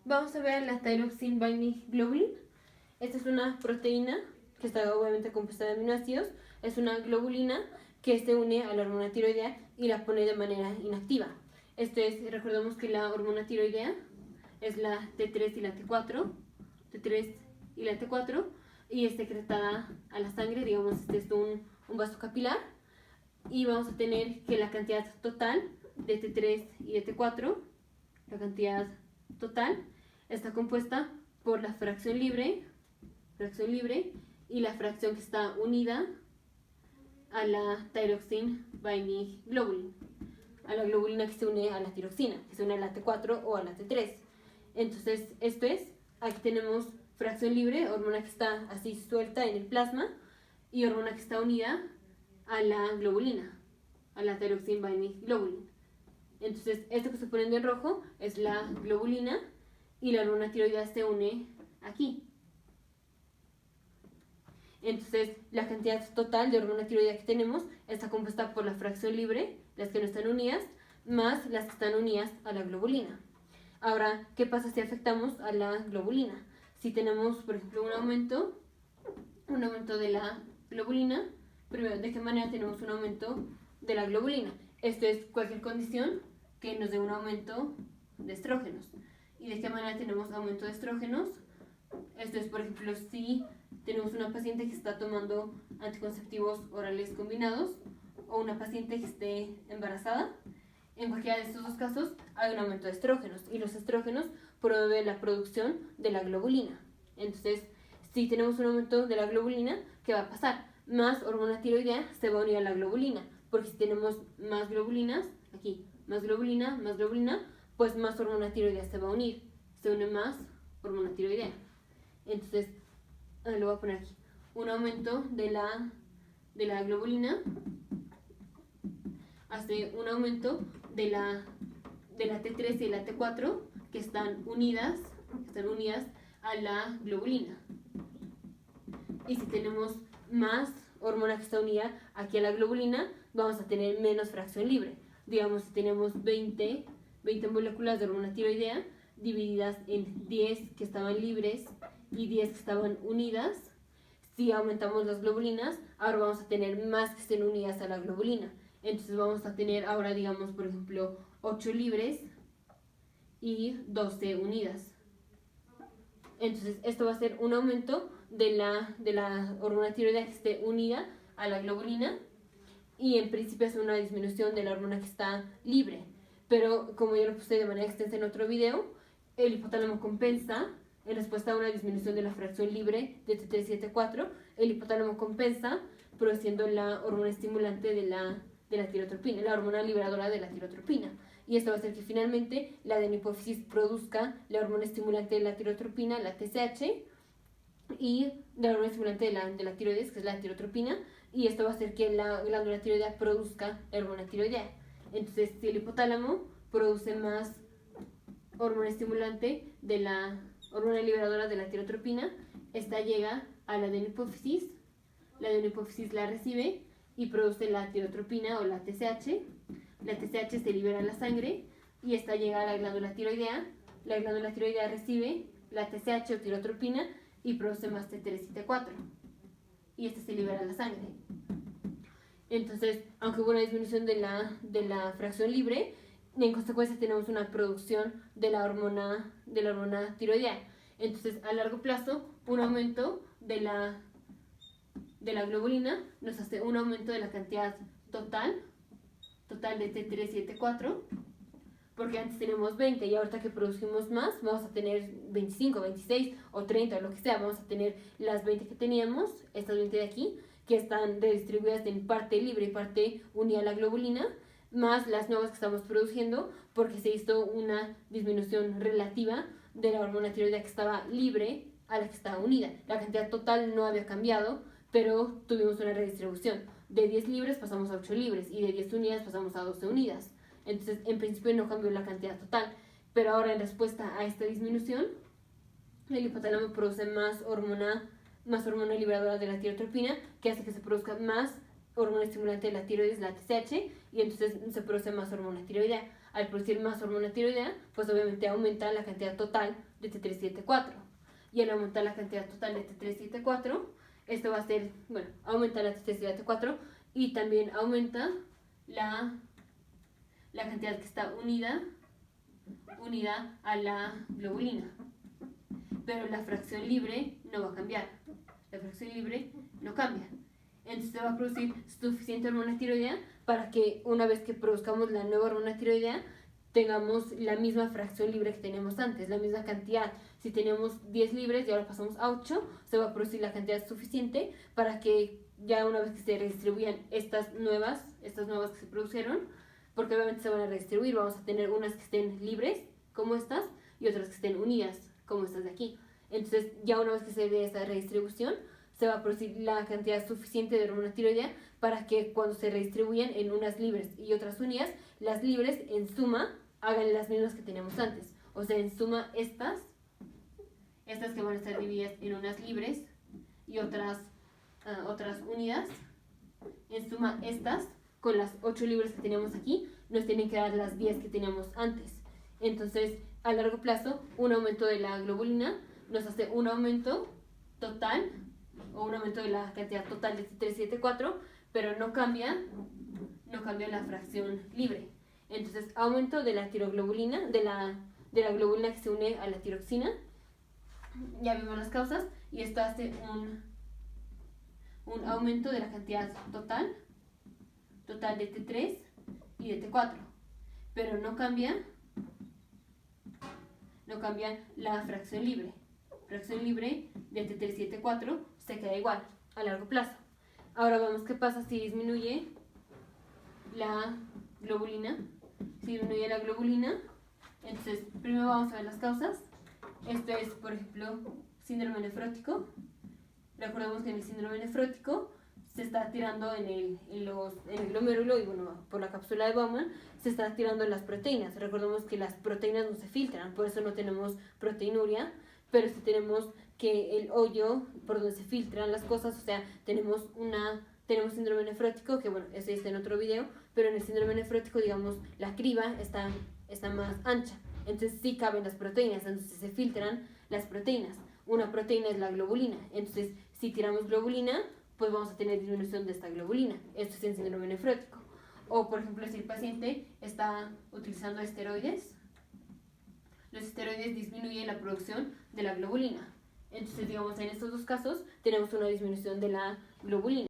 Vamos a ver la thyroxine binding globulin. Esta es una proteína que está obviamente compuesta de aminoácidos. Es una globulina que se une a la hormona tiroidea y la pone de manera inactiva. Recordemos que la hormona tiroidea es la T3 y la T4, T3 y la T4, y es secretada a la sangre, digamos, este es un vaso capilar, y vamos a tener que la cantidad total de T3 y de T4, la cantidad total, está compuesta por la fracción libre y la fracción que está unida a la thyroxine binding globulin, a la globulina que se une a la tiroxina, que se une a la T4 o a la T3. Entonces, aquí tenemos fracción libre, hormona que está así suelta en el plasma, y hormona que está unida a la globulina, a la thyroxine binding globulin. Entonces, esto que estoy poniendo en rojo es la globulina y la hormona tiroidea se une aquí. Entonces, la cantidad total de hormona tiroidea que tenemos está compuesta por la fracción libre, las que no están unidas, más las que están unidas a la globulina. Ahora, ¿qué pasa si afectamos a la globulina? Si tenemos, por ejemplo, un aumento de la globulina, primero, ¿de qué manera tenemos un aumento de la globulina? Esto es cualquier condición que nos dé un aumento de estrógenos. ¿Y de qué manera tenemos aumento de estrógenos? Esto es, por ejemplo, si tenemos una paciente que está tomando anticonceptivos orales combinados o una paciente que esté embarazada. En cualquiera de estos dos casos hay un aumento de estrógenos, y los estrógenos promueven la producción de la globulina. Entonces, si tenemos un aumento de la globulina, ¿qué va a pasar? Más hormona tiroidea se va a unir a la globulina, porque si tenemos más globulinas, aquí, más globulina, pues más hormona tiroidea se va a unir. Se une más hormona tiroidea. Entonces, lo voy a poner aquí. Un aumento de la globulina hace un aumento de la T3 y la T4 que están unidas a la globulina. Y si tenemos más hormona que está unida aquí a la globulina, vamos a tener menos fracción libre. Digamos, si tenemos 20 moléculas de hormona tiroidea divididas en 10 que estaban libres y 10 que estaban unidas, si aumentamos las globulinas, ahora vamos a tener más que estén unidas a la globulina. Entonces vamos a tener ahora, digamos, por ejemplo, 8 libres y 12 unidas. Entonces esto va a ser un aumento de la hormona tiroidea que esté unida a la globulina, y en principio es una disminución de la hormona que está libre. Pero como ya lo puse de manera extensa en otro video, el hipotálamo compensa en respuesta a una disminución de la fracción libre de T3 y T4. El hipotálamo compensa produciendo la hormona estimulante de la tirotropina, la hormona liberadora de la tirotropina. Y esto va a hacer que finalmente la adenohipófisis produzca la hormona estimulante de la tirotropina, la TSH, y la hormona estimulante de la tiroides, que es la tirotropina, y esto va a hacer que la glándula tiroidea produzca la hormona tiroidea. Entonces, si el hipotálamo produce más hormona estimulante de la hormona liberadora de la tirotropina, esta llega a la adenohipófisis, la adenohipófisis la recibe y produce la tirotropina o la TSH. La TSH se libera en la sangre y esta llega a la glándula tiroidea recibe la TSH o tirotropina y produce más T3 y T4, y este se libera en la sangre. Entonces, aunque hubo una disminución de la fracción libre, en consecuencia tenemos una producción de la hormona tiroidea. Entonces, a largo plazo, un aumento de la globulina nos hace un aumento de la cantidad total de T3 y de T4, porque antes teníamos 20 y ahorita que producimos más vamos a tener 25, 26 o 30 o lo que sea. Vamos a tener las 20 que teníamos, estas 20 de aquí, que están redistribuidas en parte libre y parte unida a la globulina, más las nuevas que estamos produciendo, porque se hizo una disminución relativa de la hormona tiroidea que estaba libre a la que estaba unida. La cantidad total no había cambiado, pero tuvimos una redistribución. De 10 libres pasamos a 8 libres y de 10 unidas pasamos a 12 unidas. Entonces, en principio no cambió la cantidad total, pero ahora en respuesta a esta disminución, el hipotálamo produce más hormona liberadora de la tirotropina, que hace que se produzca más hormona estimulante de la tiroides, la TSH, y entonces se produce más hormona tiroidea. al producir más hormona tiroidea, pues obviamente aumenta la cantidad total de T3 y T4. Y al aumentar la cantidad total de T3 y T4, esto va a ser, bueno, aumenta la T3 y la T4 y también aumenta la cantidad que está unida a la globulina. Pero la fracción libre no va a cambiar. La fracción libre no cambia. Entonces se va a producir suficiente hormona tiroidea para que una vez que produzcamos la nueva hormona tiroidea tengamos la misma fracción libre que teníamos antes, la misma cantidad. Si teníamos 10 libres y ahora pasamos a 8, se va a producir la cantidad suficiente para que ya una vez que se redistribuyan estas nuevas que se produjeron, porque obviamente se van a redistribuir, vamos a tener unas que estén libres, como estas, y otras que estén unidas, como estas de aquí. Entonces, ya una vez que se dé esta redistribución, se va a producir la cantidad suficiente de hormona tiroidea para que cuando se redistribuyan en unas libres y otras unidas, las libres en suma hagan las mismas que teníamos antes. O sea, en suma estas que van a estar divididas en unas libres y otras unidas, en suma estas con las 8 libres que teníamos aquí, nos tienen que dar las 10 que teníamos antes. Entonces, a largo plazo, un aumento de la globulina nos hace un aumento total, o un aumento de la cantidad total de T3 y T4, pero no cambia la fracción libre. Entonces, aumento de la tiroglobulina, de la globulina que se une a la tiroxina. Ya vimos las causas, y esto hace un aumento de la cantidad total de T3 y de T4, pero no cambia la fracción libre. Fracción libre de T3 y T4 se queda igual a largo plazo. Ahora vemos qué pasa si disminuye la globulina. Entonces primero vamos a ver las causas. Esto es, por ejemplo, síndrome nefrótico. Recordemos que en el síndrome nefrótico se está tirando en el glomérulo y bueno, por la cápsula de Bowman se está tirando las proteínas. Recordemos que las proteínas no se filtran, por eso no tenemos proteinuria, pero sí tenemos que el hoyo por donde se filtran las cosas, o sea, tenemos síndrome nefrótico, que bueno, ese está en otro video, pero en el síndrome nefrótico, digamos, la criba está más ancha, entonces sí caben las proteínas, entonces se filtran las proteínas. Una proteína es la globulina, entonces si tiramos globulina, pues vamos a tener disminución de esta globulina. Esto es en síndrome nefrótico. O, por ejemplo, si el paciente está utilizando esteroides, los esteroides disminuyen la producción de la globulina. Entonces, digamos, en estos dos casos tenemos una disminución de la globulina.